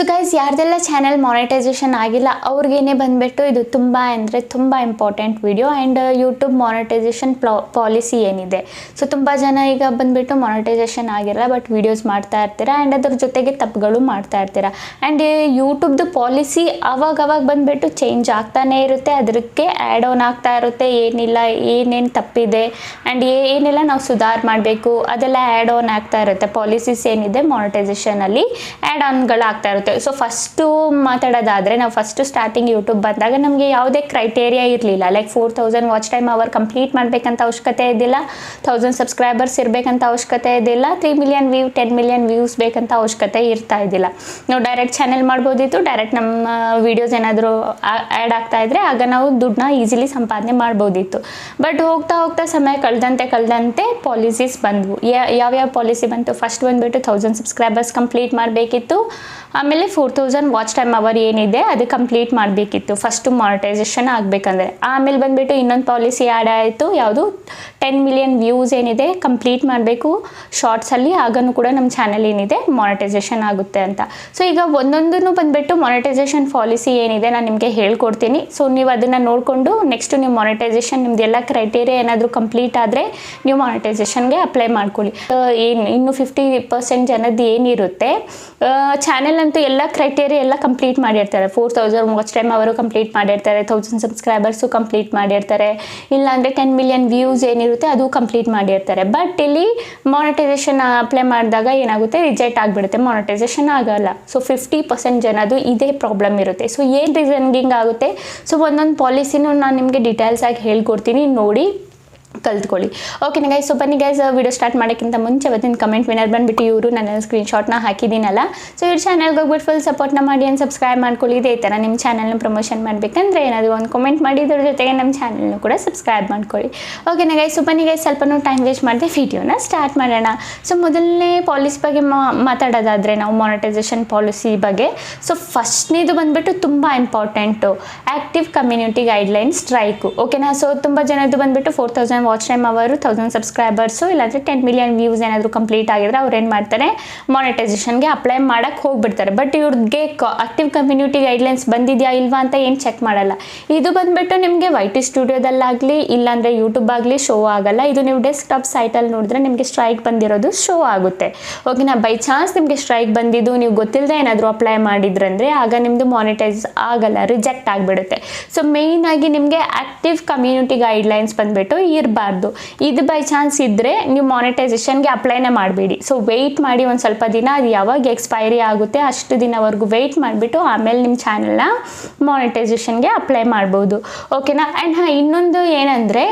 So guys, ಯಾರ್ದೆಲ್ಲ channel monetisation ಆಗಿಲ್ಲ ಅವ್ರಿಗೇನೆ ಬಂದುಬಿಟ್ಟು ಇದು ತುಂಬ ಅಂದರೆ ತುಂಬ important video. And YouTube monetisation policy ಏನಿದೆ, ಸೊ ತುಂಬ ಜನ ಈಗ ಬಂದುಬಿಟ್ಟು ಮಾನಿಟೈಸೇಷನ್ ಆಗಿರಲ್ಲ ಬಟ್ ವೀಡಿಯೋಸ್ ಮಾಡ್ತಾ ಇರ್ತೀರಾ ಆ್ಯಂಡ್ ಅದ್ರ ಜೊತೆಗೆ ತಪ್ಪುಗಳು ಮಾಡ್ತಾ ಇರ್ತೀರಾ. ಆ್ಯಂಡ್ ಯೂಟ್ಯೂಬ್ದು ಪಾಲಿಸಿ ಅವಾಗ ಬಂದುಬಿಟ್ಟು ಚೇಂಜ್ ಆಗ್ತಾನೇ ಇರುತ್ತೆ, ಅದಕ್ಕೆ ಆ್ಯಡ್ ಆನ್ ಆಗ್ತಾ ಇರುತ್ತೆ. ಏನೇನು ತಪ್ಪಿದೆ ಆ್ಯಂಡ್ ಏನೆಲ್ಲ ನಾವು ಸುಧಾರ ಮಾಡಬೇಕು ಅದೆಲ್ಲ ಆ್ಯಡ್ ಆನ್ ಆಗ್ತಾ ಇರುತ್ತೆ. ಪಾಲಿಸೀಸ್ ಏನಿದೆ ಮಾನಿಟೈಸೇಷನಲ್ಲಿ ಆ್ಯಡ್ ಆನ್ಗಳಾಗ್ತಾ ಇರುತ್ತೆ. ಸೊ ಫಸ್ಟು ಮಾತಾಡೋದಾದರೆ, ನಾವು ಫಸ್ಟು ಸ್ಟಾರ್ಟಿಂಗ್ ಯೂಟ್ಯೂಬ್ ಬಂದಾಗ ನಮಗೆ ಯಾವುದೇ ಕ್ರೈಟೇರಿಯಾ ಇರಲಿಲ್ಲ. Like 4000 watch time hour complete ಮಾಡಬೇಕಂತ ಅವಶ್ಯಕತೆ ಇದ್ದಿಲ್ಲ, 1000 ಸಬ್ಸ್ಕ್ರೈಬರ್ಸ್ ಇರಬೇಕಂತ ಅವಶ್ಯಕತೆ ಇದ್ದಿಲ್ಲ, 3 ಮಿಲಿಯನ್ ವ್ಯೂ 10 ಮಿಲಿಯನ್ ವ್ಯೂಸ್ ಬೇಕಂತ ಅವಶ್ಯಕತೆ ಇರ್ತಾ ಇದ್ದಿಲ್ಲ. ನಾವು ಡೈರೆಕ್ಟ್ ಚಾನೆಲ್ ಮಾಡ್ಬೋದಿತ್ತು, ಡೈರೆಕ್ಟ್ ನಮ್ಮ ವೀಡಿಯೋಸ್ ಏನಾದರೂ ಆ್ಯಡ್ ಆಗ್ತಾ ಇದ್ದರೆ ಆಗ ನಾವು ದುಡ್ಡನ್ನ ಈಸಿಲಿ ಸಂಪಾದನೆ ಮಾಡ್ಬೋದಿತ್ತು. ಬಟ್ ಹೋಗ್ತಾ ಸಮಯ ಕಳೆದಂತೆ ಪಾಲಿಸೀಸ್ ಬಂದವು. ಯಾವ್ಯಾವ ಪಾಲಿಸಿ ಬಂತು? ಫಸ್ಟ್ ಬಂದುಬಿಟ್ಟು 1000 ಸಬ್ಸ್ಕ್ರೈಬರ್ಸ್ ಕಂಪ್ಲೀಟ್ ಮಾಡಬೇಕಿತ್ತು. ಆಮೇಲೆ 4000 ವಾಚ್ ಟೈಮ್ ಅವರ್ ಏನಿದೆ ಅದು ಕಂಪ್ಲೀಟ್ ಮಾಡಬೇಕಿತ್ತು ಫಸ್ಟು ಮಾನಿಟೈಸೇಷನ್ ಆಗಬೇಕಂದ್ರೆ. ಆಮೇಲೆ ಬಂದುಬಿಟ್ಟು ಇನ್ನೊಂದು ಪಾಲಿಸಿ ಆ್ಯಡ್ ಆಯಿತು, ಯಾವುದು 10 ಮಿಲಿಯನ್ ವ್ಯೂಸ್ ಏನಿದೆ ಕಂಪ್ಲೀಟ್ ಮಾಡಬೇಕು ಶಾರ್ಟ್ಸಲ್ಲಿ, ಆಗನೂ ಕೂಡ ನಮ್ಮ ಚಾನಲ್ ಏನಿದೆ ಮಾನಿಟೈಸೇಷನ್ ಆಗುತ್ತೆ ಅಂತ. ಸೊ ಈಗ ಒಂದೊಂದನ್ನು ಬಂದುಬಿಟ್ಟು ಮಾನಿಟೈಸೇಷನ್ ಪಾಲಿಸಿ ಏನಿದೆ ನಾನು ನಿಮಗೆ ಹೇಳ್ಕೊಡ್ತೀನಿ. ಸೊ ನೀವು ಅದನ್ನು ನೋಡಿಕೊಂಡು ನೆಕ್ಸ್ಟು ನೀವು ಮಾನಿಟೈಸೇಷನ್ ನಿಮ್ಮದೆಲ್ಲ ಕ್ರೈಟೇರಿಯಾ ಏನಾದರೂ ಕಂಪ್ಲೀಟ್ ಆದರೆ ನೀವು ಮಾನಿಟೈಸೇಷನ್ಗೆ ಅಪ್ಲೈ ಮಾಡ್ಕೊಳ್ಳಿ. ಇನ್ನು 50% ಜನದ್ದು ಏನಿರುತ್ತೆ, ಚಾನೆಲ್ ಅಂತೂ ಎಲ್ಲ ಕ್ರೈಟೇರಿಯಾ ಎಲ್ಲ ಕಂಪ್ಲೀಟ್ ಮಾಡಿರ್ತಾರೆ. 4000 ವಾಚ್ ಟೈಮ್ ಅವರು ಕಂಪ್ಲೀಟ್ ಮಾಡಿರ್ತಾರೆ, 1000 ಸಬ್ಸ್ಕ್ರೈಬರ್ಸು ಕಂಪ್ಲೀಟ್ ಮಾಡಿರ್ತಾರೆ, ಇಲ್ಲಾಂದರೆ 10 ಮಿಲಿಯನ್ ವ್ಯೂಸ್ ಏನಿರುತ್ತೆ ಅದು ಕಂಪ್ಲೀಟ್ ಮಾಡಿರ್ತಾರೆ. ಬಟ್ ಇಲ್ಲಿ ಮಾನಿಟೈಸೇಷನ್ ಅಪ್ಲೈ ಮಾಡಿದಾಗ ಏನಾಗುತ್ತೆ, ರಿಜೆಕ್ಟ್ ಆಗಿಬಿಡುತ್ತೆ, ಮಾನಿಟೈಸೇಷನ್ ಆಗಲ್ಲ. ಸೊ 50% ಜನದು ಇದೇ ಪ್ರಾಬ್ಲಮ್ ಇರುತ್ತೆ. ಸೊ ಏನು ರೀಸನ್ಗಿಂಗ್ ಆಗುತ್ತೆ? ಸೊ ಒಂದೊಂದು ಪಾಲಿಸಿನೂ ನಾನು ನಿಮಗೆ ಡೀಟೇಲ್ಸ್ ಆಗಿ ಹೇಳ್ಕೊಡ್ತೀನಿ, ನೋಡಿ ಕಲ್ತ್ಕೊಳ್ಳಿ. ಓಕೆನಾ ಗೈಸ್? ಸೊ ಬನ್ನಿ ಗೈಸ್, ವಿಡಿಯೋ ಸ್ಟಾರ್ಟ್ ಮಾಡೋಕ್ಕಿಂತ ಮುಂಚೆ ಇವತ್ತಿನ ಕಮೆಂಟ್ ವಿನರ್ ಬಂದುಬಿಟ್ಟು ಇವರು ನನ್ನ ಸ್ಕ್ರೀನ್ಶಾಟ್ನ ಹಾಕಿದ್ದೀನಲ್ಲ. ಸೊ ಇವ್ರ ಚಾನಲ್ಗೆ ಹೋಗ್ಬಿಟ್ಟು ಫುಲ್ ಸಪೋರ್ಟ್ನ ಮಾಡಿ ಆ್ಯಂಡ್ ಸಬ್ಸ್ಕ್ರೈಬ್ ಮಾಡ್ಕೊಳ್ಳಿ. ಇದೇ ಥರ ನಿಮ್ಮ ಚಾನಲ್ನ ಪ್ರಮೋಷನ್ ಮಾಡಬೇಕಂದ್ರೆ ಏನಾದರೂ ಒಂದು ಕಮೆಂಟ್ ಮಾಡಿ, ಇದ್ರ ಜೊತೆಗೆ ನಮ್ಮ ಚಾನಲ್ನು ಕೂಡ ಸಬ್ಸ್ಕ್ರೈಬ್ ಮಾಡ್ಕೊಳ್ಳಿ. ಓಕೆನಾ ಗೈಸ್? ಸೊ ಬನ್ನಿ ಗೈಸ್, ಸ್ವಲ್ಪನೂ ಟೈಮ್ ವೇಸ್ಟ್ ಮಾಡಿದೆ, ವಿಡಿಯೋನ ಸ್ಟಾರ್ಟ್ ಮಾಡೋಣ. ಸೊ ಮೊದಲನೇ ಪಾಲಿಸಿ ಬಗ್ಗೆ ಮಾತಾಡೋದಾದರೆ ನಾವು ಮಾನಿಟೈಸೇಷನ್ ಪಾಲಿಸಿ ಬಗ್ಗೆ. ಸೊ ಫಸ್ಟ್ನೇದು ಬಂದುಬಿಟ್ಟು ತುಂಬ important, active community guideline strike. ಓಕೆನಾ? ಸೊ ತುಂಬ ಜನದ್ದು ಬಂದುಬಿಟ್ಟು 4000 ವಾಚ್ ಟೈಮ್ ಅವರು, 1000 ಸಬ್ಸ್ಕ್ರೈಬರ್ಸು, ಇಲ್ಲಾಂದರೆ 10 ಮಿಲಿಯನ್ ವ್ಯೂಸ್ ಏನಾದರೂ ಕಂಪ್ಲೀಟ್ ಆಗಿದ್ರೆ ಅವ್ರು ಏನು ಮಾಡ್ತಾರೆ, ಮಾನಿಟೈಸೇಷನ್ಗೆ ಅಪ್ಲೈ ಮಾಡೋಕ್ಕೆ ಹೋಗ್ಬಿಡ್ತಾರೆ. ಬಟ್ ಇವ್ರಿಗೆ ಆಕ್ಟಿವ್ ಕಮ್ಯುನಿಟಿ ಗೈಡ್ಲೈನ್ಸ್ ಬಂದಿದೆಯಾ ಇಲ್ವಾ ಅಂತ ಏನು ಚೆಕ್ ಮಾಡಲ್ಲ. ಇದು ಬಂದುಬಿಟ್ಟು ನಿಮಗೆ YT ಸ್ಟುಡಿಯೋದಲ್ಲಾಗಲಿ ಇಲ್ಲಾಂದರೆ ಯೂಟ್ಯೂಬ್ ಆಗಲಿ ಶೋ ಆಗಲ್ಲ. ಇದು ನೀವು ಡೆಸ್ಕ್ಟಾಪ್ ಸೈಟಲ್ಲಿ ನೋಡಿದ್ರೆ ನಿಮಗೆ ಸ್ಟ್ರೈಕ್ ಬಂದಿರೋದು ಶೋ ಆಗುತ್ತೆ. ಓಕೆನಾ? ಬೈ ಚಾನ್ಸ್ ನಿಮಗೆ ಸ್ಟ್ರೈಕ್ ಬಂದಿದ್ದು ನೀವು ಗೊತ್ತಿಲ್ಲದೆ ಏನಾದರೂ ಅಪ್ಲೈ ಮಾಡಿದ್ರಂದರೆ ಆಗ ನಿಮ್ಮದು ಮಾನಿಟೈಸ್ ಆಗಲ್ಲ, ರಿಜೆಕ್ಟ್ ಆಗಿಬಿಡುತ್ತೆ. ಸೊ ಮೇಯ್ನಾಗಿ ನಿಮಗೆ ಆ್ಯಕ್ಟಿವ್ ಕಮ್ಯುನಿಟಿ ಗೈಡ್ಲೈನ್ಸ್ ಬಂದುಬಿಟ್ಟು ಇರಬಾರ್ದು. ಇದು ಬೈ ಚಾನ್ಸ್ ಇದ್ದರೆ ನೀವು ಮಾನಿಟೈಸೇಷನ್ಗೆ ಅಪ್ಲೈನೇ ಮಾಡಬೇಡಿ. ಸೊ ವೆಯ್ಟ್ ಮಾಡಿ ಒಂದು ಸ್ವಲ್ಪ ದಿನ, ಅದು ಯಾವಾಗ ಎಕ್ಸ್ಪೈರಿ ಆಗುತ್ತೆ ಅಷ್ಟು ದಿನವರೆಗೂ ವೆಯ್ಟ್ ಮಾಡಿಬಿಟ್ಟು ಆಮೇಲೆ ನಿಮ್ಮ ಚಾನಲ್ನ ಮಾನಿಟೈಸೇಷನ್ಗೆ ಅಪ್ಲೈ ಮಾಡ್ಬೋದು. ಓಕೆನಾ? ಆ್ಯಂಡ್ ಇನ್ನೊಂದು ಏನಂದರೆ,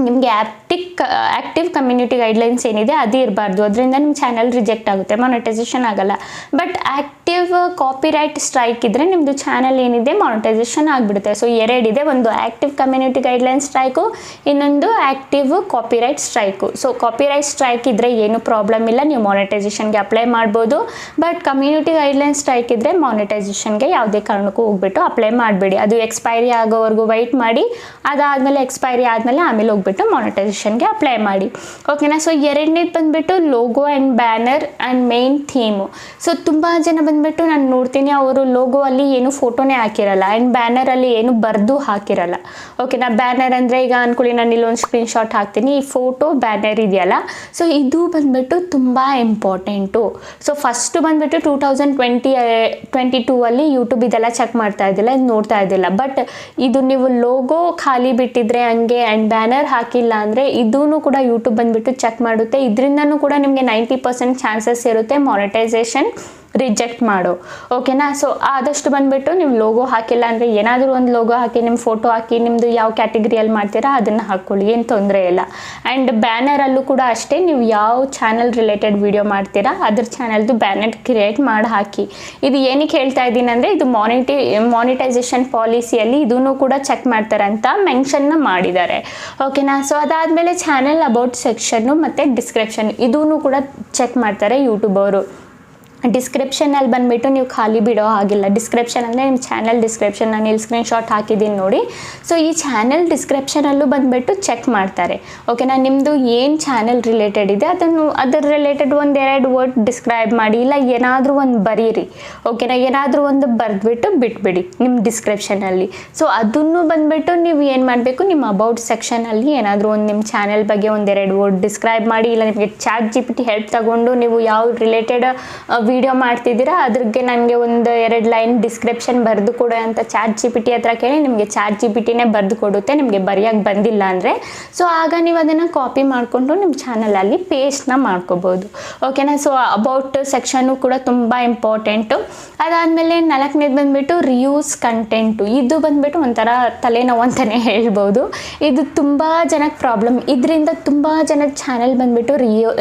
ನಿಮಗೆ ಆ್ಯಕ್ಟಿವ್ ಕಮ್ಯುನಿಟಿ ಗೈಡ್ಲೈನ್ಸ್ ಏನಿದೆ ಅದು ಇರಬಾರ್ದು, ಅದರಿಂದ ನಿಮ್ಮ ಚಾನಲ್ ರಿಜೆಕ್ಟ್ ಆಗುತ್ತೆ, ಮಾನಿಟೈಸೇಷನ್ ಆಗಲ್ಲ. ಬಟ್ ಆ್ಯಕ್ಟಿವ್ ಕಾಪಿರೈಟ್ ಸ್ಟ್ರೈಕ್ ಇದ್ದರೆ ನಿಮ್ಮದು ಚಾನಲ್ ಏನಿದೆ ಮಾನಿಟೈಸೇಷನ್ ಆಗಿಬಿಡುತ್ತೆ. ಸೊ ಎರಡಿದೆ, ಒಂದು ಆ್ಯಕ್ಟಿವ್ ಕಮ್ಯುನಿಟಿ ಗೈಡ್ಲೈನ್ ಸ್ಟ್ರೈಕು, ಇನ್ನೊಂದು active copyright strike. So copyright strike ಇದ್ದರೆ ಏನು ಪ್ರಾಬ್ಲಮ್ ಇಲ್ಲ, ನೀವು ಮಾನಿಟೈಸೇಷನ್ಗೆ ಅಪ್ಲೈ ಮಾಡ್ಬೋದು. ಬಟ್ ಕಮ್ಯುನಿಟಿ ಗೈಡ್ಲೈನ್ ಸ್ಟ್ರೈಕ್ ಇದ್ದರೆ ಮಾನಿಟೈಸೇಷನ್ಗೆ ಯಾವುದೇ ಕಾರಣಕ್ಕೂ ಹೋಗ್ಬಿಟ್ಟು ಅಪ್ಲೈ ಮಾಡಬೇಡಿ. ಅದು ಎಕ್ಸ್ಪೈರಿ ಆಗೋವರೆಗೂ ವೆಯ್ಟ್ ಮಾಡಿ, ಅದಾದಮೇಲೆ ಎಕ್ಸ್ಪೈರಿ ಆದಮೇಲೆ ಆಮೇಲೆ ಹೋಗ್ಬಿಟ್ಟು ಮಾನಿಟೈಸೇಷನ್ಗೆ ಅಪ್ಲೈ ಮಾಡಿ. ಓಕೆನಾ? ಸೊ ಎರಡನೇದು ಬಂದುಬಿಟ್ಟು logo and banner and main theme. So ತುಂಬ ಜನ ಬಂದುಬಿಟ್ಟು ನಾನು ನೋಡ್ತೀನಿ, ಅವರು ಲೋಗೋ ಅಲ್ಲಿ ಏನು ಫೋಟೋನೇ ಹಾಕಿರಲ್ಲ ಆ್ಯಂಡ್ ಬ್ಯಾನರಲ್ಲಿ ಏನು ಬರೆದು ಹಾಕಿರಲ್ಲ. ಓಕೆನಾ? ಬ್ಯಾನರ್ ಅಂದರೆ ಈಗ ಅಂದ್ಕೊಳ್ಳಿ, ನಾನು ಇಲ್ಲೊಂದು ಸ್ಕ್ರೀನ್ಶಾಟ್ ಹಾಕ್ತೀನಿ, ಈ ಫೋಟೋ ಬ್ಯಾನರ್ ಇದೆಯಲ್ಲ, ಸೊ ಇದು ಬಂದುಬಿಟ್ಟು ತುಂಬ ಇಂಪಾರ್ಟೆಂಟು. ಸೊ ಫಸ್ಟು ಬಂದುಬಿಟ್ಟು 2022 ಅಲ್ಲಿ ಯೂಟ್ಯೂಬ್ ಇದೆಲ್ಲ ಚೆಕ್ ಮಾಡ್ತಾ ಇದ್ದಿಲ್ಲ, ಇದು ನೋಡ್ತಾ ಇದ್ದಿಲ್ಲ. ಬಟ್ ಇದು ನೀವು ಲೋಗೋ ಖಾಲಿ ಬಿಟ್ಟಿದ್ರೆ ಹಂಗೆ ಆ್ಯಂಡ್ ಬ್ಯಾನರ್ ಹಾಕಿಲ್ಲ ಅಂದರೆ ಇದೂ ಕೂಡ ಯೂಟ್ಯೂಬ್ ಬಂದುಬಿಟ್ಟು ಚೆಕ್ ಮಾಡುತ್ತೆ. ಇದರಿಂದನೂ ಕೂಡ ನಿಮಗೆ 90% ಚಾನ್ಸಸ್ ಇರುತ್ತೆ ಮಾನಿಟೈಸೇಷನ್ ರಿಜೆಕ್ಟ್ ಮಾಡು. ಓಕೆನಾ? ಸೊ ಆದಷ್ಟು ಬಂದುಬಿಟ್ಟು ನೀವು ಲೋಗೋ ಹಾಕಿಲ್ಲ ಅಂದರೆ ಏನಾದರೂ ಒಂದು ಲೋಗೋ ಹಾಕಿ, ನಿಮ್ಮ ಫೋಟೋ ಹಾಕಿ, ನಿಮ್ಮದು ಯಾವ ಕ್ಯಾಟಗರಿಯಲ್ಲಿ ಮಾಡ್ತೀರಾ ಅದನ್ನು ಹಾಕ್ಕೊಳ್ಳಿ, ಏನು ತೊಂದರೆ ಇಲ್ಲ. ಆ್ಯಂಡ್ ಬ್ಯಾನರಲ್ಲೂ ಕೂಡ ಅಷ್ಟೇ, ನೀವು ಯಾವ ಚಾನಲ್ ರಿಲೇಟೆಡ್ ವಿಡಿಯೋ ಮಾಡ್ತೀರಾ ಅದ್ರ ಚಾನಲ್ದು ಬ್ಯಾನರ್ ಕ್ರಿಯೇಟ್ ಮಾಡಿ ಹಾಕಿ. ಇದು ಏನಕ್ಕೆ ಹೇಳ್ತಾ ಇದ್ದೀನಿ ಅಂದರೆ, ಇದು ಮಾನಿಟೈಸೇಷನ್ ಪಾಲಿಸಿಯಲ್ಲಿ ಇದೂ ಕೂಡ ಚೆಕ್ ಮಾಡ್ತಾರೆ ಅಂತ ಮೆನ್ಷನ್ನ ಮಾಡಿದ್ದಾರೆ. ಓಕೆನಾ? ಸೊ ಅದಾದಮೇಲೆ ಚಾನಲ್ ಅಬೌಟ್ ಸೆಕ್ಷನ್ನು ಮತ್ತು ಡಿಸ್ಕ್ರಿಪ್ಷನ್ ಇದೂ ಕೂಡ ಚೆಕ್ ಮಾಡ್ತಾರೆ ಯೂಟ್ಯೂಬ್ ಅವರು. ಡಿಸ್ಕ್ರಿಪ್ಷನಲ್ಲಿ ಬಂದುಬಿಟ್ಟು ನೀವು ಖಾಲಿ ಬಿಡೋ ಹಾಗಿಲ್ಲ. ಡಿಸ್ಕ್ರಿಪ್ಷನ್ ಅಂದರೆ ನಿಮ್ಮ ಚಾನಲ್ ಡಿಸ್ಕ್ರಿಪ್ಷನ್ ನಾನು ಇಲ್ಲಿ ಸ್ಕ್ರೀನ್ಶಾಟ್ ಹಾಕಿದ್ದೀನಿ ನೋಡಿ. ಸೊ ಈ ಚಾನಲ್ ಡಿಸ್ಕ್ರಿಪ್ಷನಲ್ಲೂ ಬಂದುಬಿಟ್ಟು ಚೆಕ್ ಮಾಡ್ತಾರೆ. ಓಕೆನಾ, ನಿಮ್ಮದು ಏನು ಚಾನಲ್ ರಿಲೇಟೆಡ್ ಇದೆ ಅದರ ರಿಲೇಟೆಡ್ ಒಂದೆರಡು ವರ್ಡ್ ಡಿಸ್ಕ್ರೈಬ್ ಮಾಡಿ, ಇಲ್ಲ ಏನಾದರೂ ಒಂದು ಬರೀರಿ. ಓಕೆನಾ, ಏನಾದರೂ ಒಂದು ಬರೆದ್ಬಿಟ್ಟು ಬಿಟ್ಬಿಡಿ ನಿಮ್ಮ ಡಿಸ್ಕ್ರಿಪ್ಷನಲ್ಲಿ. ಸೊ ಅದನ್ನು ಬಂದುಬಿಟ್ಟು ನೀವು ಏನು ಮಾಡಬೇಕು, ನಿಮ್ಮ ಅಬೌಟ್ ಸೆಕ್ಷನಲ್ಲಿ ಏನಾದರೂ ಒಂದು ನಿಮ್ಮ ಚಾನಲ್ ಬಗ್ಗೆ ಒಂದೆರಡು ವರ್ಡ್ ಡಿಸ್ಕ್ರೈಬ್ ಮಾಡಿ, ಇಲ್ಲ ನಿಮಗೆ ChatGPT ಹೆಲ್ಪ್ ತಗೊಂಡು ನೀವು ಯಾವ ರಿಲೇಟೆಡ್ ವಿಡಿಯೋ ಮಾಡ್ತಿದ್ದೀರಾ ಅದ್ರಿಗೆ ನನಗೆ ಒಂದು 2 ಲೈನ್ ಡಿಸ್ಕ್ರಿಪ್ಷನ್ ಬರೆದು ಕೊಡು ಅಂತ ChatGPT ಹತ್ರ ಕೇಳಿ, ನಿಮಗೆ ChatGPTನೇ ಬರೆದು ಕೊಡುತ್ತೆ ನಿಮಗೆ ಬರೆಯೋಕ್ಕೆ ಬಂದಿಲ್ಲ ಅಂದರೆ. ಸೊ ಆಗ ನೀವು ಅದನ್ನು ಕಾಪಿ ಮಾಡಿಕೊಂಡು ನಿಮ್ಮ ಚಾನಲಲ್ಲಿ ಪೇಸ್ಟ್ನ ಮಾಡ್ಕೋಬೋದು. ಓಕೆನಾ, ಸೊ ಅಬೌಟ್ ಸೆಕ್ಷನ್ನು ಕೂಡ ತುಂಬ ಇಂಪಾರ್ಟೆಂಟು. ಅದಾದಮೇಲೆ 4ನೇದು ಬಂದುಬಿಟ್ಟು ರಿಯೂಸ್ ಕಂಟೆಂಟು. ಇದು ಬಂದುಬಿಟ್ಟು ಒಂಥರ ತಲೆನೋವು ಅಂತಲೇ ಹೇಳ್ಬೋದು. ಇದು ತುಂಬ ಜನಕ್ಕೆ ಪ್ರಾಬ್ಲಮ್. ಇದರಿಂದ ತುಂಬ ಜನದ ಚಾನಲ್ ಬಂದುಬಿಟ್ಟು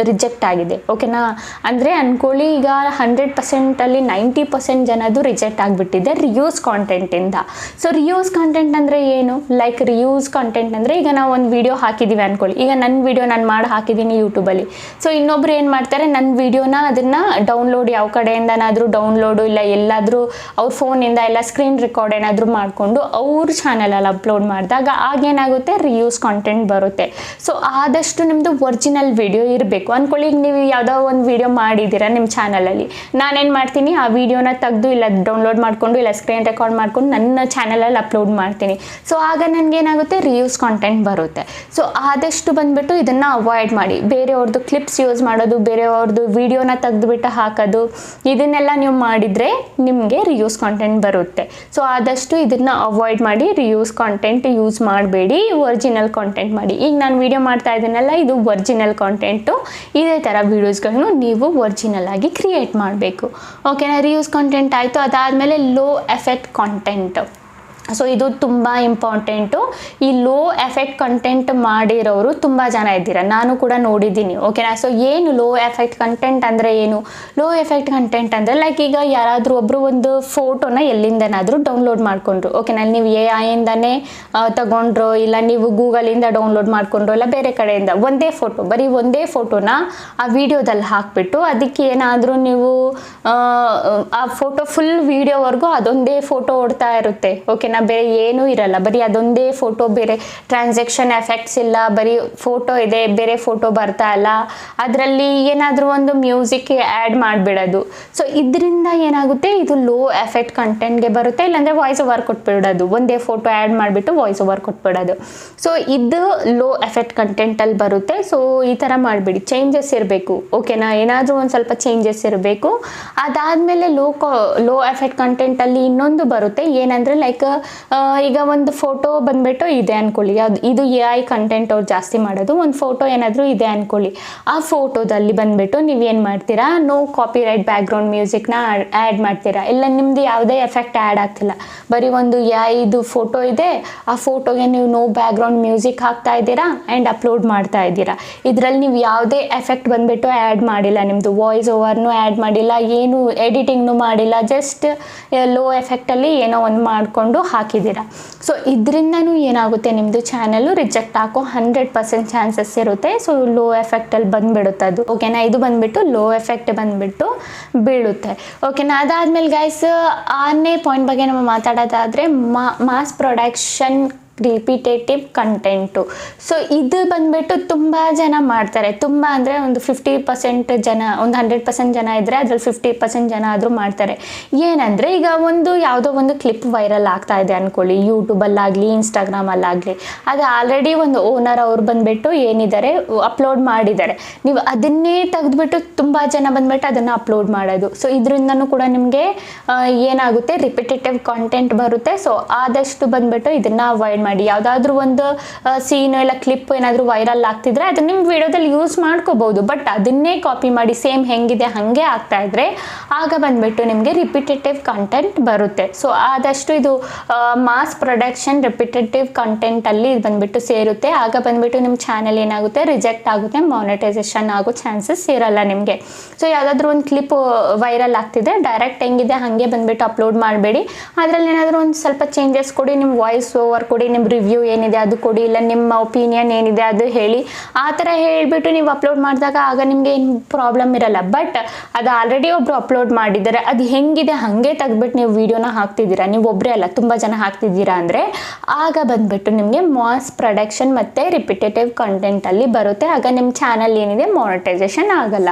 ರಿಜೆಕ್ಟ್ ಆಗಿದೆ. ಓಕೆನಾ, ಅಂದರೆ ಅಂದ್ಕೊಳ್ಳಿ ಈಗ 100%ಅಲ್ಲಿ 90% ಜನದು ರಿಜೆಕ್ಟ್ ಆಗಿಬಿಟ್ಟಿದೆ ರಿಯೂಸ್ ಕಾಂಟೆಂಟಿಂದ. ಸೊ ರಿಯೂಸ್ ಕಾಂಟೆಂಟ್ ಅಂದರೆ ಏನು? ಲೈಕ್ ರಿಯೂಸ್ ಕಾಂಟೆಂಟ್ ಅಂದರೆ ಈಗ ನಾವು ಒಂದು ವಿಡಿಯೋ ಹಾಕಿದ್ದೀವಿ ಅಂದ್ಕೊಳ್ಳಿ. ಈಗ ನನ್ನ ವಿಡಿಯೋ ನಾನು ಮಾಡಿ ಹಾಕಿದ್ದೀನಿ ಯೂಟ್ಯೂಬಲ್ಲಿ. ಸೊ ಇನ್ನೊಬ್ರು ಏನು ಮಾಡ್ತಾರೆ, ನನ್ನ ವಿಡಿಯೋನ ಅದನ್ನು ಡೌನ್ಲೋಡ್ ಯಾವ ಕಡೆಯಿಂದನಾದರೂ ಡೌನ್ಲೋಡು ಇಲ್ಲ ಎಲ್ಲಾದರೂ ಅವ್ರ ಫೋನಿಂದ ಎಲ್ಲ ಸ್ಕ್ರೀನ್ ರೆಕಾರ್ಡ್ ಏನಾದರೂ ಮಾಡಿಕೊಂಡು ಅವ್ರ ಚಾನಲಲ್ಲಿ ಅಪ್ಲೋಡ್ ಮಾಡಿದಾಗ ಆಗೇನಾಗುತ್ತೆ, ರಿಯೂಸ್ ಕಾಂಟೆಂಟ್ ಬರುತ್ತೆ. ಸೊ ಆದಷ್ಟು ನಿಮ್ಮದು ಒರಿಜಿನಲ್ ವಿಡಿಯೋ ಇರಬೇಕು. ಅಂದ್ಕೊಳ್ಳಿ ಈಗ ನೀವು ಯಾವುದೋ ಒಂದು ವಿಡಿಯೋ ಮಾಡಿದ್ದೀರಾ ನಿಮ್ಮ ಚಾನಲಲ್ಲಿ, ನಾನೇನು ಮಾಡ್ತೀನಿ ಆ ವಿಡಿಯೋನ ತೆಗೆದು ಇಲ್ಲ ಡೌನ್ಲೋಡ್ ಮಾಡಿಕೊಂಡು ಇಲ್ಲ ಸ್ಕ್ರೀನ್ ರೆಕಾರ್ಡ್ ಮಾಡ್ಕೊಂಡು ನನ್ನ ಚಾನಲಲ್ಲಿ ಅಪ್ಲೋಡ್ ಮಾಡ್ತೀನಿ. ಸೊ ಆಗ ನನಗೇನಾಗುತ್ತೆ, ರಿಯೂಸ್ ಕಾಂಟೆಂಟ್ ಬರುತ್ತೆ. ಸೊ ಆದಷ್ಟು ಬಂದುಬಿಟ್ಟು ಇದನ್ನು ಅವಾಯ್ಡ್ ಮಾಡಿ. ಬೇರೆಯವ್ರದ್ದು ಕ್ಲಿಪ್ಸ್ ಯೂಸ್ ಮಾಡೋದು, ಬೇರೆಯವ್ರದ್ದು ವಿಡಿಯೋನ ತೆಗೆದುಬಿಟ್ಟು ಹಾಕೋದು, ಇದನ್ನೆಲ್ಲ ನೀವು ಮಾಡಿದರೆ ನಿಮಗೆ ರಿಯೂಸ್ ಕಾಂಟೆಂಟ್ ಬರುತ್ತೆ. ಸೊ ಆದಷ್ಟು ಇದನ್ನು ಅವಾಯ್ಡ್ ಮಾಡಿ. ರಿಯೂಸ್ ಕಾಂಟೆಂಟ್ ಯೂಸ್ ಮಾಡಬೇಡಿ, ಒರಿಜಿನಲ್ ಕಾಂಟೆಂಟ್ ಮಾಡಿ. ಈಗ ನಾನು ವಿಡಿಯೋ ಮಾಡ್ತಾ ಇದ್ದೀನಲ್ಲ, ಇದು ಒರಿಜಿನಲ್ ಕಾಂಟೆಂಟು. ಇದೇ ಥರ ವೀಡಿಯೋಸ್ಗಳನ್ನು ನೀವು ಒರಿಜಿನಲ್ ಆಗಿ ಕ್ರಿಯೇಟ್ ಮಾಡಬೇಕು. ಓಕೆನಾ, ರಿಯೂಸ್ ಕಾಂಟೆಂಟ್ ಆಯಿತು. ಅದಾದಮೇಲೆ ಲೋ ಎಫೆಕ್ಟ್ ಕಾಂಟೆಂಟ್. ಸೊ ಇದು ತುಂಬ ಇಂಪಾರ್ಟೆಂಟು. ಈ ಲೋ ಎಫೆಕ್ಟ್ ಕಂಟೆಂಟ್ ಮಾಡಿರೋರು ತುಂಬ ಜನ ಇದ್ದೀರ, ನಾನು ಕೂಡ ನೋಡಿದ್ದೀನಿ. ಓಕೆನಾ, ಸೊ ಏನು ಲೋ ಎಫೆಕ್ಟ್ ಕಂಟೆಂಟ್ ಅಂದರೆ ಏನು? ಲೋ ಎಫೆಕ್ಟ್ ಕಂಟೆಂಟ್ ಅಂದರೆ ಲೈಕ್ ಈಗ ಯಾರಾದರೂ ಒಬ್ಬರು ಒಂದು ಫೋಟೋನ ಎಲ್ಲಿಂದನಾದರೂ ಡೌನ್ಲೋಡ್ ಮಾಡಿಕೊಂಡ್ರು. ಓಕೆನಾ, ನೀವು AI ತಗೊಂಡ್ರು, ಇಲ್ಲ ನೀವು ಗೂಗಲಿಂದ ಡೌನ್ಲೋಡ್ ಮಾಡಿಕೊಂಡ್ರು, ಇಲ್ಲ ಬೇರೆ ಕಡೆಯಿಂದ ಒಂದೇ ಫೋಟೋ, ಬರೀ ಒಂದೇ ಫೋಟೋನ ಆ ವಿಡಿಯೋದಲ್ಲಿ ಹಾಕಿಬಿಟ್ಟು ಅದಕ್ಕೆ ಏನಾದರೂ ನೀವು ಆ ಫೋಟೋ ಫುಲ್ ವಿಡಿಯೋವರೆಗೂ ಅದೊಂದೇ ಫೋಟೋ ಓಡ್ತಾ ಇರುತ್ತೆ. ಓಕೆನಾ, ಬೇರೆ ಏನೂ ಇರಲ್ಲ, ಬರೀ ಅದೊಂದೇ ಫೋಟೋ, ಬೇರೆ ಟ್ರಾನ್ಸಾಕ್ಷನ್ ಎಫೆಕ್ಟ್ಸ್ ಇಲ್ಲ, ಬರೀ ಫೋಟೋ ಇದೆ, ಬೇರೆ ಫೋಟೋ ಬರ್ತಾ ಇಲ್ಲ, ಅದರಲ್ಲಿ ಏನಾದರೂ ಒಂದು ಮ್ಯೂಸಿಕ್ ಆ್ಯಡ್ ಮಾಡಿಬಿಡೋದು. ಸೊ ಇದರಿಂದ ಏನಾಗುತ್ತೆ, ಇದು ಲೋ ಎಫೆಕ್ಟ್ ಕಂಟೆಂಟ್ಗೆ ಬರುತ್ತೆ. ಇಲ್ಲಾಂದರೆ ವಾಯ್ಸ್ ಓವರ್ ಕೊಟ್ಬಿಡೋದು, ಒಂದೇ ಫೋಟೋ ಆ್ಯಡ್ ಮಾಡಿಬಿಟ್ಟು ವಾಯ್ಸ್ ಓವರ್ ಕೊಟ್ಬಿಡೋದು. ಸೊ ಇದು ಲೋ ಎಫೆಕ್ಟ್ ಕಂಟೆಂಟಲ್ಲಿ ಬರುತ್ತೆ. ಸೊ ಈ ಥರ ಮಾಡಿಬಿಡಿ, ಚೇಂಜಸ್ ಇರಬೇಕು. ಓಕೆನಾ, ಏನಾದರೂ ಒಂದು ಸ್ವಲ್ಪ ಚೇಂಜಸ್ ಇರಬೇಕು. ಅದಾದಮೇಲೆ ಲೋ ಎಫೆಕ್ಟ್ ಕಂಟೆಂಟಲ್ಲಿ ಇನ್ನೊಂದು ಬರುತ್ತೆ, ಏನಂದರೆ ಲೈಕ್ ಈಗ ಒಂದು ಫೋಟೋ ಬಂದುಬಿಟ್ಟು ಇದೆ ಅಂದ್ಕೊಳ್ಳಿ, ಇದು AI ಕಂಟೆಂಟ್ ಅವ್ರು ಜಾಸ್ತಿ ಮಾಡೋದು. ಒಂದು ಫೋಟೋ ಏನಾದರೂ ಇದೆ ಅಂದ್ಕೊಳ್ಳಿ, ಆ ಫೋಟೋದಲ್ಲಿ ಬಂದುಬಿಟ್ಟು ನೀವೇನು ಮಾಡ್ತೀರಾ, ನೋ ಕಾಪಿ ರೈಟ್ ಬ್ಯಾಕ್ಗ್ರೌಂಡ್ ಮ್ಯೂಸಿಕ್ನ ಆ್ಯಡ್ ಮಾಡ್ತೀರಾ. ಇಲ್ಲ ನಿಮ್ಮದು ಯಾವುದೇ ಎಫೆಕ್ಟ್ ಆ್ಯಡ್ ಆಗ್ತಿಲ್ಲ, ಬರೀ ಒಂದು AI ಫೋಟೋ ಇದೆ, ಆ ಫೋಟೋಗೆ ನೀವು ನೋ ಬ್ಯಾಕ್ಗ್ರೌಂಡ್ ಮ್ಯೂಸಿಕ್ ಹಾಕ್ತಾ ಇದ್ದೀರಾ ಆ್ಯಂಡ್ ಅಪ್ಲೋಡ್ ಮಾಡ್ತಾ ಇದ್ದೀರಾ. ಇದರಲ್ಲಿ ನೀವು ಯಾವುದೇ ಎಫೆಕ್ಟ್ ಬಂದುಬಿಟ್ಟು ಆ್ಯಡ್ ಮಾಡಿಲ್ಲ, ನಿಮ್ಮದು ವಾಯ್ಸ್ ಓವರ್ನು ಆ್ಯಡ್ ಮಾಡಿಲ್ಲ, ಏನು ಎಡಿಟಿಂಗ್ನು ಮಾಡಿಲ್ಲ, ಜಸ್ಟ್ ಲೋ ಎಫೆಕ್ಟಲ್ಲಿ ಏನೋ ಒಂದು ಮಾಡಿಕೊಂಡು ಹಾಕಿದ್ದೀರಾ. ಸೊ ಇದರಿಂದನೂ ಏನಾಗುತ್ತೆ, ನಿಮ್ಮದು ಚಾನಲ್ಲು ರಿಜೆಕ್ಟ್ ಆಗೋ 100% ಚಾನ್ಸಸ್ ಇರುತ್ತೆ. ಸೊ ಲೋ ಎಫೆಕ್ಟಲ್ಲಿ ಬಂದುಬಿಡುತ್ತೆ ಅದು. ಓಕೆನಾ, ಇದು ಬಂದುಬಿಟ್ಟು ಲೋ ಎಫೆಕ್ಟ್ ಬಂದುಬಿಟ್ಟು ಬೀಳುತ್ತೆ. ಓಕೆನಾ, ಅದಾದಮೇಲೆ ಗೈಸ್ 6ನೇ ಪಾಯಿಂಟ್ ಬಗ್ಗೆ ನಾವು ಮಾತಾಡೋದಾದರೆ mass production repetitive content. So ಇದು ಬಂದುಬಿಟ್ಟು ತುಂಬ ಜನ ಮಾಡ್ತಾರೆ. ತುಂಬ ಅಂದರೆ ಒಂದು 50% ಜನ, ಒಂದು 100% ಜನ ಇದ್ದರೆ ಅದರಲ್ಲಿ 50% ಜನ ಆದರೂ ಮಾಡ್ತಾರೆ. ಏನಂದರೆ ಈಗ ಯಾವುದೋ ಒಂದು ಕ್ಲಿಪ್ ವೈರಲ್ ಆಗ್ತಾ ಇದೆ ಅಂದ್ಕೊಳ್ಳಿ, ಯೂಟ್ಯೂಬಲ್ಲಾಗಲಿ ಇನ್ಸ್ಟಾಗ್ರಾಮಲ್ಲಾಗಲಿ, ಅದು ಆಲ್ರೆಡಿ ಒಂದು ಓನರ್ ಅವ್ರು ಬಂದುಬಿಟ್ಟು ಏನಿದ್ದಾರೆ ಅಪ್ಲೋಡ್ ಮಾಡಿದ್ದಾರೆ. ನೀವು ಅದನ್ನೇ ತೆಗೆದುಬಿಟ್ಟು ತುಂಬ ಜನ ಬಂದುಬಿಟ್ಟು ಅದನ್ನು ಅಪ್ಲೋಡ್ ಮಾಡೋದು. ಸೊ ಇದರಿಂದನೂ ಕೂಡ ನಿಮಗೆ ಏನಾಗುತ್ತೆ, ರಿಪಿಟೇಟಿವ್ ಕಾಂಟೆಂಟ್ ಬರುತ್ತೆ. ಸೊ ಆದಷ್ಟು ಬಂದುಬಿಟ್ಟು ಇದನ್ನು ಅವಾಯ್ಡ್ ಮಾಡಿ. ಯಾವುದಾದ್ರೂ ಒಂದು ಸೀನು ಇಲ್ಲ ಕ್ಲಿಪ್ ಏನಾದರೂ ವೈರಲ್ ಆಗ್ತಿದ್ರೆ ಅದನ್ನ ನಿಮ್ಮ ವಿಡಿಯೋದಲ್ಲಿ ಯೂಸ್ ಮಾಡ್ಕೋಬಹುದು, ಬಟ್ ಅದನ್ನೇ ಕಾಪಿ ಮಾಡಿ ಸೇಮ್ ಹೆಂಗಿದೆ ಹಾಗೆ ಆಗ್ತಾ ಇದ್ರೆ ಆಗ ಬಂದ್ಬಿಟ್ಟು ನಿಮಗೆ ರಿಪಿಟೇಟಿವ್ ಕಂಟೆಂಟ್ ಬರುತ್ತೆ. ಸೊ ಆದಷ್ಟು ಇದು ಮಾಸ್ ಪ್ರೊಡಕ್ಷನ್ ರಿಪಿಟೇಟಿವ್ ಕಂಟೆಂಟ್ ಅಲ್ಲಿ ಬಂದ್ಬಿಟ್ಟು ಸೇರುತ್ತೆ. ಆಗ ಬಂದ್ಬಿಟ್ಟು ನಿಮ್ಮ ಚಾನೆಲ್ ಏನಾಗುತ್ತೆ, ರಿಜೆಕ್ಟ್ ಆಗುತ್ತೆ, ಮಾನಿಟೈಸೇಷನ್ ಆಗೋ ಚಾನ್ಸಸ್ ಇರಲ್ಲ ನಿಮಗೆ. ಸೊ ಯಾವುದಾದ್ರೂ ಒಂದು ಕ್ಲಿಪ್ ವೈರಲ್ ಆಗ್ತಿದೆ, ಡೈರೆಕ್ಟ್ ಹೆಂಗಿದೆ ಹಾಗೆ ಬಂದ್ಬಿಟ್ಟು ಅಪ್ಲೋಡ್ ಮಾಡಬೇಡಿ. ಅದರಲ್ಲಿ ಏನಾದರೂ ಒಂದು ಸ್ವಲ್ಪ ಚೇಂಜಸ್ ಕೊಡಿ, ನಿಮ್ಮ ವಾಯ್ಸ್ ಓವರ್ ಕೊಡಿ, ನಿಮ್ಮ ರಿವ್ಯೂ ಏನಿದೆ ಅದು ಕೊಡಿ, ಇಲ್ಲ ನಿಮ್ಮ ಒಪಿನಿಯನ್ ಏನಿದೆ ಅದು ಹೇಳಿ. ಆ ಥರ ಹೇಳಿಬಿಟ್ಟು ನೀವು ಅಪ್ಲೋಡ್ ಮಾಡಿದಾಗ ಆಗ ನಿಮಗೆ ಏನು ಪ್ರಾಬ್ಲಮ್ ಇರಲ್ಲ. ಬಟ್ ಅದು ಆಲ್ರೆಡಿ ಒಬ್ಬರು ಅಪ್ಲೋಡ್ ಮಾಡಿದ್ದಾರೆ, ಅದು ಹೆಂಗಿದೆ ಹಾಗೆ ತೆಗೆದ್ಬಿಟ್ಟು ನೀವು ವೀಡಿಯೋನ ಹಾಕ್ತಿದ್ದೀರಾ, ನೀವು ಒಬ್ಬರೇ ಅಲ್ಲ ತುಂಬ ಜನ ಹಾಕ್ತಿದ್ದೀರಾ ಅಂದರೆ ಆಗ ಬಂದುಬಿಟ್ಟು ನಿಮಗೆ ಮಾಸ್ ಪ್ರೊಡಕ್ಷನ್ ಮತ್ತು ರಿಪಿಟೇಟಿವ್ ಕಂಟೆಂಟಲ್ಲಿ ಬರುತ್ತೆ. ಆಗ ನಿಮ್ಮ ಚಾನಲ್ ಏನಿದೆ ಮಾನಿಟೈಸೇಷನ್ ಆಗಲ್ಲ.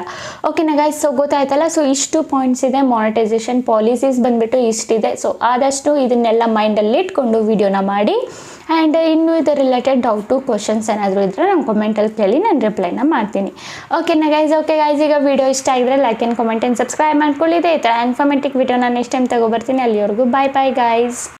ಓಕೆನಾ ಗೈಸ್, ಸೊ ಗೊತ್ತಾಯ್ತಲ್ಲ. ಸೊ ಇಷ್ಟು ಪಾಯಿಂಟ್ಸ್ ಇದೆ, ಮಾನಿಟೈಸೇಷನ್ ಪಾಲಿಸೀಸ್ ಬಂದುಬಿಟ್ಟು ಇಷ್ಟಿದೆ. ಸೊ ಆದಷ್ಟು ಇದನ್ನೆಲ್ಲ ಮೈಂಡಲ್ಲಿ ಇಟ್ಕೊಂಡು ವಿಡಿಯೋನ ಮಾಡಿ. ಆ್ಯಂಡ್ ಇನ್ನೂ ಇದರ ರಿಲೇಟೆಡ್ ಡೌಟು ಕ್ವಶನ್ಸ್ ಏನಾದರೂ ಇದ್ದರೆ ನಾನು ಕಮೆಂಟಲ್ಲಿ ಕೇಳಿ ನಾನು ರಿಪ್ಲೈನ ಮಾಡ್ತೀನಿ. ಓಕೆನಾ ಗೈಸ್? ಓಕೆ ಗೈಸ್, ಈಗ ವಿಡಿಯೋ ಇಷ್ಟ ಆಗಿದ್ರೆ like and comment and subscribe ಮಾಡ್ಕೊಳ್ಳಿದೆ. ಈ ಥರ ಇನ್ಫಾರ್ಮೇಟಿವ್ ವಿಡಿಯೋ ನಾನು ನೆಕ್ಸ್ಟ್ ಟೈಮ್ ತಗೊಬರ್ತೀನಿ. ಅಲ್ಲಿವರೆಗೂ ಬಾಯ್ ಬಾಯ್ ಗೈಸ್.